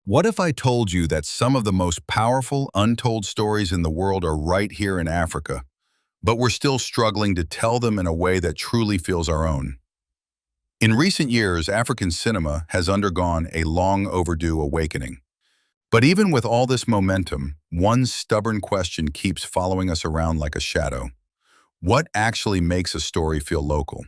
What if I told you that some of the most powerful, untold stories in the world are right here in Africa, but we're still struggling to tell them in a way that truly feels our own? In recent years, African cinema has undergone a long overdue awakening. But even with all this momentum, one stubborn question keeps following us around like a shadow. What actually makes a story feel local?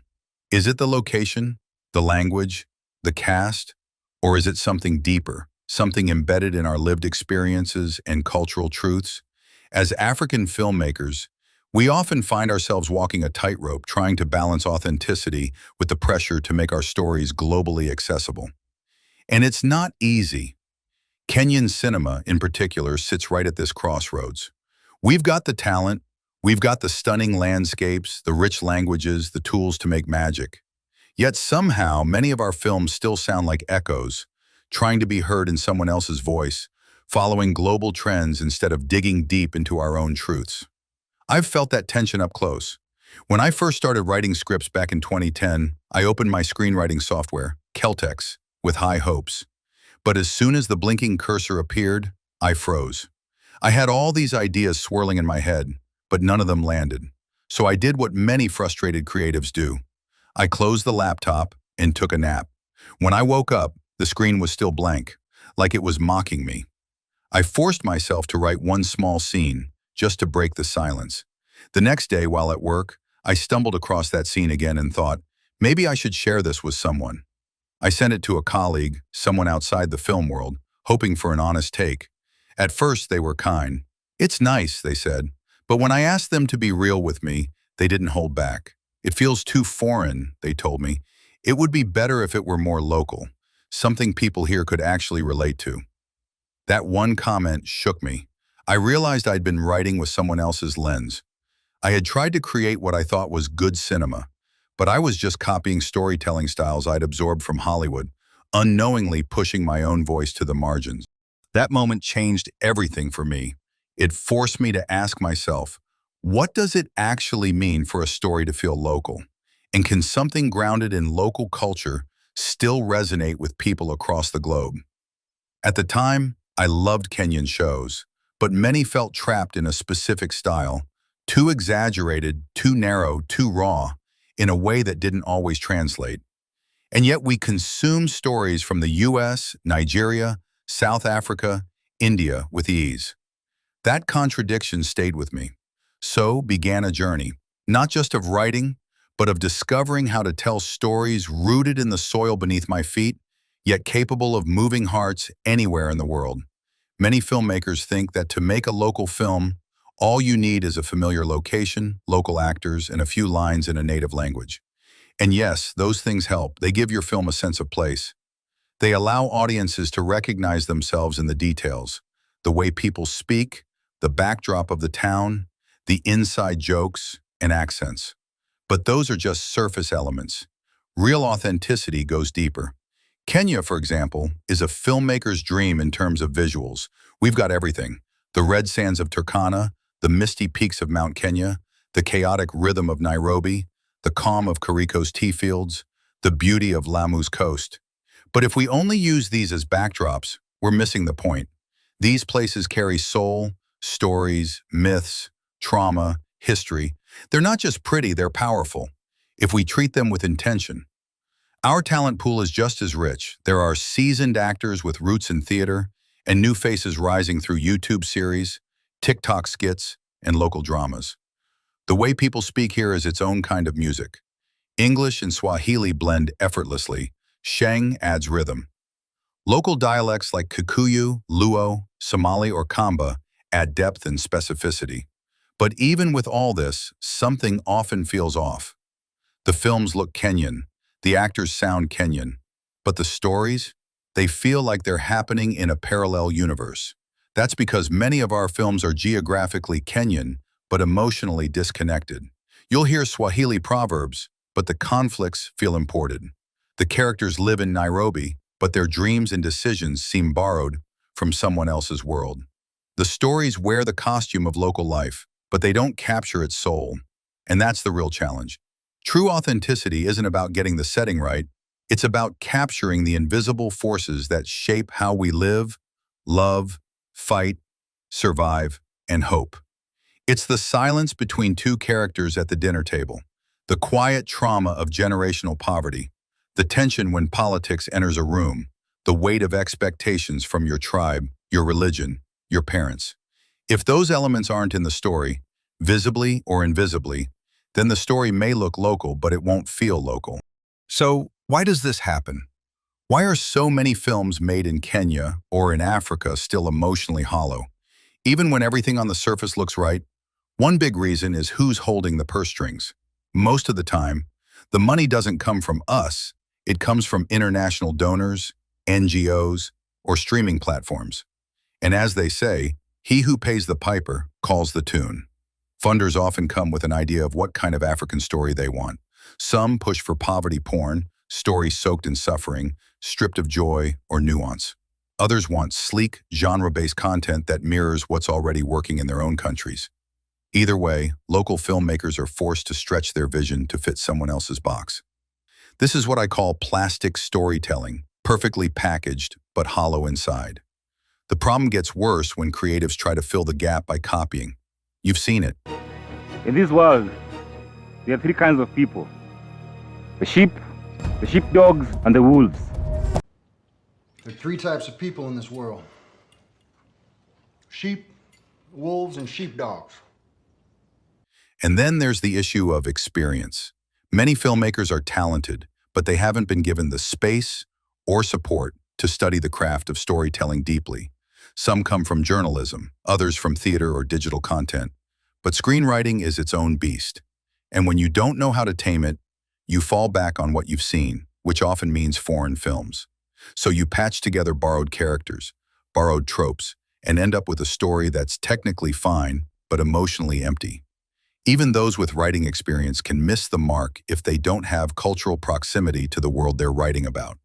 Is it the location, the language, the cast, or is it something deeper, something embedded in our lived experiences and cultural truths? As African filmmakers, we often find ourselves walking a tightrope trying to balance authenticity with the pressure to make our stories globally accessible. And it's not easy. Kenyan cinema, in particular, sits right at this crossroads. We've got the talent, we've got the stunning landscapes, the rich languages, the tools to make magic. Yet somehow, many of our films still sound like echoes, trying to be heard in someone else's voice, following global trends instead of digging deep into our own truths. I've felt that tension up close. When I first started writing scripts back in 2010, I opened my screenwriting software, Keltex, with high hopes. But as soon as the blinking cursor appeared, I froze. I had all these ideas swirling in my head, but none of them landed. So I did what many frustrated creatives do. I closed the laptop and took a nap. When I woke up, the screen was still blank, like it was mocking me. I forced myself to write one small scene, just to break the silence. The next day, while at work, I stumbled across that scene again and thought, maybe I should share this with someone. I sent it to a colleague, someone outside the film world, hoping for an honest take. At first, they were kind. "It's nice," they said. But when I asked them to be real with me, they didn't hold back. "It feels too foreign," they told me. "It would be better if it were more local, something people here could actually relate to." That one comment shook me. I realized I'd been writing with someone else's lens. I had tried to create what I thought was good cinema, but I was just copying storytelling styles I'd absorbed from Hollywood, unknowingly pushing my own voice to the margins. That moment changed everything for me. It forced me to ask myself, what does it actually mean for a story to feel local? And can something grounded in local culture still resonate with people across the globe? At the time, I loved Kenyan shows, but many felt trapped in a specific style, too exaggerated, too narrow, too raw, in a way that didn't always translate. And yet we consume stories from the US, Nigeria, South Africa, India with ease. That contradiction stayed with me. So began a journey, not just of writing, but of discovering how to tell stories rooted in the soil beneath my feet, yet capable of moving hearts anywhere in the world. Many filmmakers think that to make a local film, all you need is a familiar location, local actors, and a few lines in a native language. And yes, those things help. They give your film a sense of place. They allow audiences to recognize themselves in the details, the way people speak, the backdrop of the town, the inside jokes and accents. But those are just surface elements. Real authenticity goes deeper. Kenya, for example, is a filmmaker's dream in terms of visuals. We've got everything: the red sands of Turkana, the misty peaks of Mount Kenya, the chaotic rhythm of Nairobi, the calm of Kericho's tea fields, the beauty of Lamu's coast. But if we only use these as backdrops, we're missing the point. These places carry soul, stories, myths, trauma, history. They're not just pretty, they're powerful, if we treat them with intention. Our talent pool is just as rich. There are seasoned actors with roots in theater and new faces rising through YouTube series, TikTok skits, and local dramas. The way people speak here is its own kind of music. English and Swahili blend effortlessly. Sheng adds rhythm. Local dialects like Kikuyu, Luo, Somali, or Kamba add depth and specificity. But even with all this, something often feels off. The films look Kenyan, the actors sound Kenyan, but the stories, they feel like they're happening in a parallel universe. That's because many of our films are geographically Kenyan, but emotionally disconnected. You'll hear Swahili proverbs, but the conflicts feel imported. The characters live in Nairobi, but their dreams and decisions seem borrowed from someone else's world. The stories wear the costume of local life, but they don't capture its soul. And that's the real challenge. True authenticity isn't about getting the setting right. It's about capturing the invisible forces that shape how we live, love, fight, survive, and hope. It's the silence between two characters at the dinner table, the quiet trauma of generational poverty, the tension when politics enters a room, the weight of expectations from your tribe, your religion, your parents. If those elements aren't in the story, visibly or invisibly, then the story may look local, but it won't feel local. So, why does this happen? Why are so many films made in Kenya or in Africa still emotionally hollow? Even when everything on the surface looks right, one big reason is who's holding the purse strings. Most of the time, the money doesn't come from us, it comes from international donors, NGOs, or streaming platforms. And as they say, he who pays the piper calls the tune. Funders often come with an idea of what kind of African story they want. Some push for poverty porn, stories soaked in suffering, stripped of joy or nuance. Others want sleek, genre-based content that mirrors what's already working in their own countries. Either way, local filmmakers are forced to stretch their vision to fit someone else's box. This is what I call plastic storytelling, perfectly packaged but hollow inside. The problem gets worse when creatives try to fill the gap by copying. You've seen it. In this world, there are three kinds of people: the sheepdogs, and the wolves. There are three types of people in this world: sheep, wolves, and sheepdogs. And then there's the issue of experience. Many filmmakers are talented, but they haven't been given the space or support to study the craft of storytelling deeply. Some come from journalism, others from theater or digital content. But screenwriting is its own beast. And when you don't know how to tame it, you fall back on what you've seen, which often means foreign films. So you patch together borrowed characters, borrowed tropes, and end up with a story that's technically fine, but emotionally empty. Even those with writing experience can miss the mark if they don't have cultural proximity to the world they're writing about.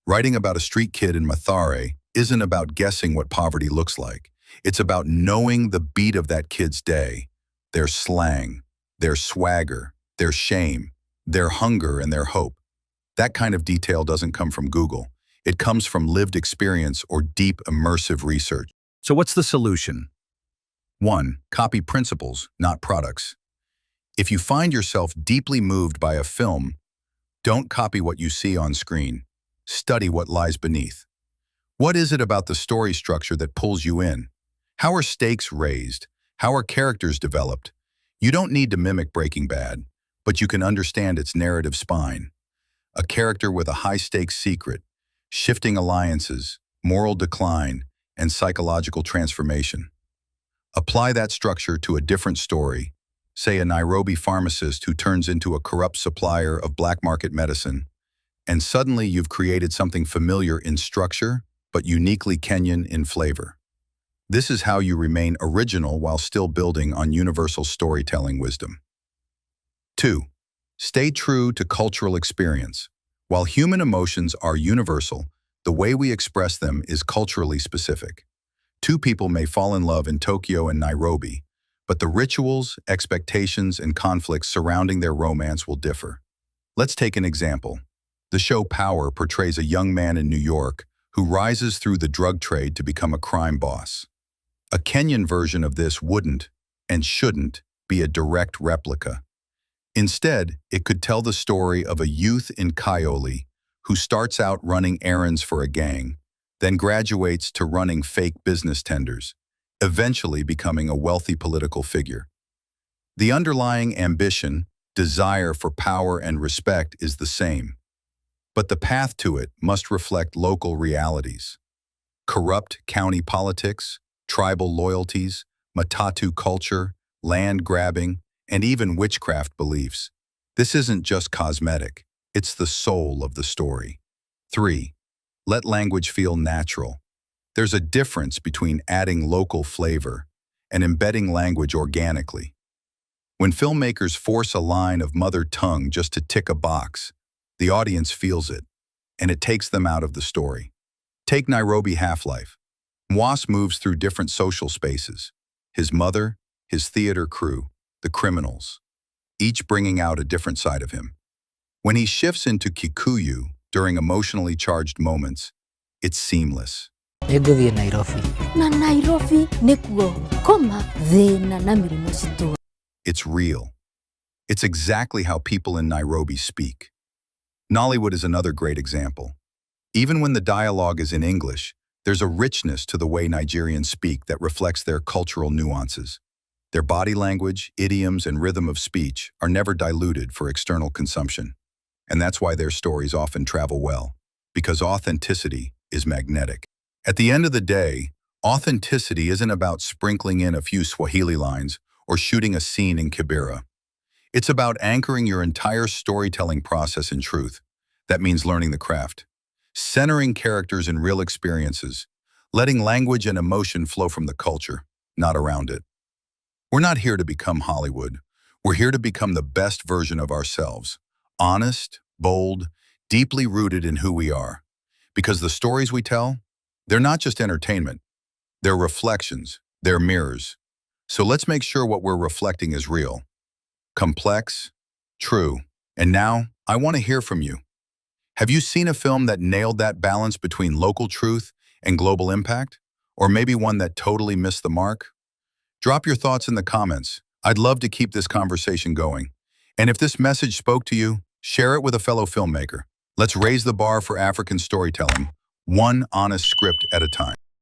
Writing about a street kid in Mathare isn't about guessing what poverty looks like. It's about knowing the beat of that kid's day, their slang, their swagger, their shame, their hunger, and their hope. That kind of detail doesn't come from Google. It comes from lived experience or deep immersive research. So what's the solution? 1. Copy principles, not products. If you find yourself deeply moved by a film, don't copy what you see on screen. Study what lies beneath. What is it about the story structure that pulls you in? How are stakes raised? How are characters developed? You don't need to mimic Breaking Bad, but you can understand its narrative spine. A character with a high-stakes secret, shifting alliances, moral decline, and psychological transformation. Apply that structure to a different story, say a Nairobi pharmacist who turns into a corrupt supplier of black market medicine, and suddenly you've created something familiar in structure, but uniquely Kenyan in flavor. This is how you remain original while still building on universal storytelling wisdom. 2. Stay true to cultural experience. While human emotions are universal, the way we express them is culturally specific. Two people may fall in love in Tokyo and Nairobi, but the rituals, expectations, and conflicts surrounding their romance will differ. Let's take an example. The show Power portrays a young man in New York who rises through the drug trade to become a crime boss. A Kenyan version of this wouldn't, and shouldn't, be a direct replica. Instead, it could tell the story of a youth in Kayole who starts out running errands for a gang, then graduates to running fake business tenders, eventually becoming a wealthy political figure. The underlying ambition, desire for power and respect is the same, but the path to it must reflect local realities. Corrupt county politics, tribal loyalties, Matatu culture, land grabbing, and even witchcraft beliefs. This isn't just cosmetic, it's the soul of the story. 3. Let language feel natural. There's a difference between adding local flavor and embedding language organically. When filmmakers force a line of mother tongue just to tick a box, the audience feels it, and it takes them out of the story. Take Nairobi Half-Life. Mwasi moves through different social spaces. His mother, his theater crew, the criminals, each bringing out a different side of him. When he shifts into Kikuyu during emotionally charged moments, it's seamless. Nĩngũthiĩ Nairobi. Na Nairobi nĩkuo koma thĩna na mĩrimũ citu. It's real. It's exactly how people in Nairobi speak. Nollywood is another great example. Even when the dialogue is in English, there's a richness to the way Nigerians speak that reflects their cultural nuances. Their body language, idioms, and rhythm of speech are never diluted for external consumption. And that's why their stories often travel well, because authenticity is magnetic. At the end of the day, authenticity isn't about sprinkling in a few Swahili lines or shooting a scene in Kibera. It's about anchoring your entire storytelling process in truth. That means learning the craft, centering characters in real experiences, letting language and emotion flow from the culture, not around it. We're not here to become Hollywood. We're here to become the best version of ourselves, honest, bold, deeply rooted in who we are. Because the stories we tell, they're not just entertainment. They're reflections, they're mirrors. So let's make sure what we're reflecting is real, complex, true. And now, I want to hear from you. Have you seen a film that nailed that balance between local truth and global impact? Or maybe one that totally missed the mark? Drop your thoughts in the comments. I'd love to keep this conversation going. And if this message spoke to you, share it with a fellow filmmaker. Let's raise the bar for African storytelling, one honest script at a time.